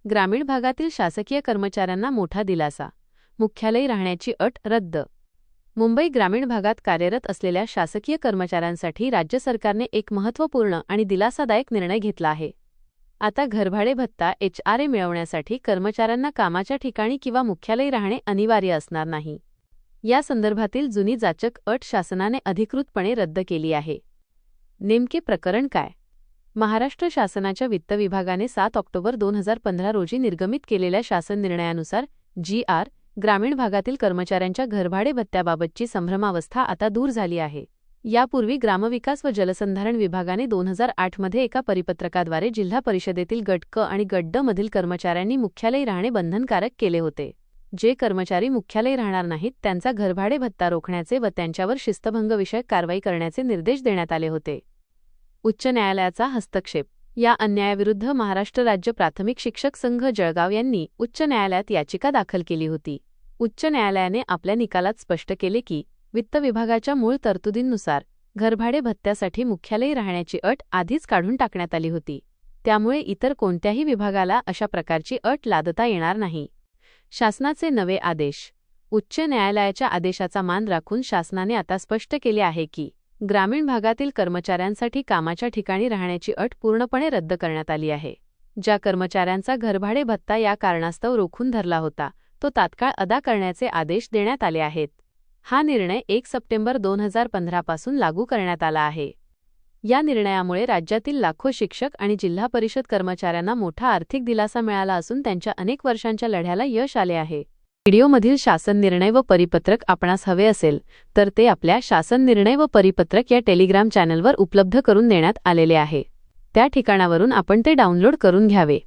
ग्रामीण भागातील शासकीय कर्मचाऱ्यांना मोठा दिलासा. मुख्यालयी राहण्याची अट रद्द. मुंबई ग्रामीण भागात कार्यरत असलेल्या शासकीय कर्मचाऱ्यांसाठी राज्य सरकारने एक महत्त्वपूर्ण आणि दिलासादायक निर्णय घेतला आहे. आता घरभाडे भत्ता HRA मिळवण्यासाठी कर्मचाऱ्यांना कामाच्या ठिकाणी किंवा मुख्यालयी राहणे अनिवार्य असणार नाही. या संदर्भातील जुनी जाचक अट शासनाने अधिकृतपणे रद्द केली आहे. नेमके प्रकरण काय? महाराष्ट्र शासनाच्या वित्त विभागाने 7 ऑक्टोबर 2015 रोजी निर्गमित केलेल्या शासन निर्णयानुसार GR ग्रामीण भागातील कर्मचाऱ्यांच्या घरभाडे भत्त्याबाबतची संभ्रमावस्था आता दूर झाली आहे. यापूर्वी ग्रामविकास व जलसंधारण विभागाने 2008 मध्ये एका परिपत्रकाद्वारे जिल्हा परिषदेतील गट क आणि गट ड मधील कर्मचाऱ्यांनी मुख्यालयी राहणे बंधनकारक केले होते. जे कर्मचारी मुख्यालयी राहणार नाहीत त्यांचा घरभाडे भत्ता रोखण्याचे व त्यांच्यावर शिस्तभंगविषयक कारवाई करण्याचे निर्देश देण्यात आले होते. उच्च न्यायालयाचा हस्तक्षेप. या अन्यायाविरुद्ध महाराष्ट्र राज्य प्राथमिक शिक्षक संघ जळगाव यांनी उच्च न्यायालयात याचिका दाखल केली होती. उच्च न्यायालयाने आपल्या निकालात स्पष्ट केले की वित्त विभागाच्या मूळ तरतुदींनुसार घरभाडे भत्त्यासाठी मुख्यालयी राहण्याची अट आधीच काढून टाकण्यात आली होती. त्यामुळे इतर कोणत्याही विभागाला अशा प्रकारची अट लादता येणार नाही. शासनाचे नवे आदेश. उच्च न्यायालयाच्या आदेशाचा मान राखून शासनाने आता स्पष्ट केले आहे की ग्रामीण भागातील कर्मचाऱ्यांसाठी कामाच्या ठिकाणी राहण्याची अट पूर्णपणे रद्द करण्यात आली आहे. ज्या कर्मचाऱ्यांचा घरभाडे भत्ता या कारणास्तव रोखून धरला होता तो तात्काळ अदा करण्याचे आदेश देण्यात आले आहेत. हा निर्णय 1 सप्टेंबर 2015 पासून लागू करण्यात आला आहे. या निर्णयामुळे राज्यातील लाखो शिक्षक आणि जिल्हा परिषद कर्मचाऱ्यांना मोठा आर्थिक दिलासा मिळाला असून त्यांच्या अनेक वर्षांच्या लढ्याला यश आले आहे. व्हिडिओमधील शासन निर्णय व परिपत्रक आपणास हवे असेल तर ते आपल्या शासन निर्णय व परिपत्रक या टेलिग्राम चॅनलवर उपलब्ध करून देण्यात आलेले आहे. त्या ठिकाणावरून आपण ते डाउनलोड करून घ्यावे.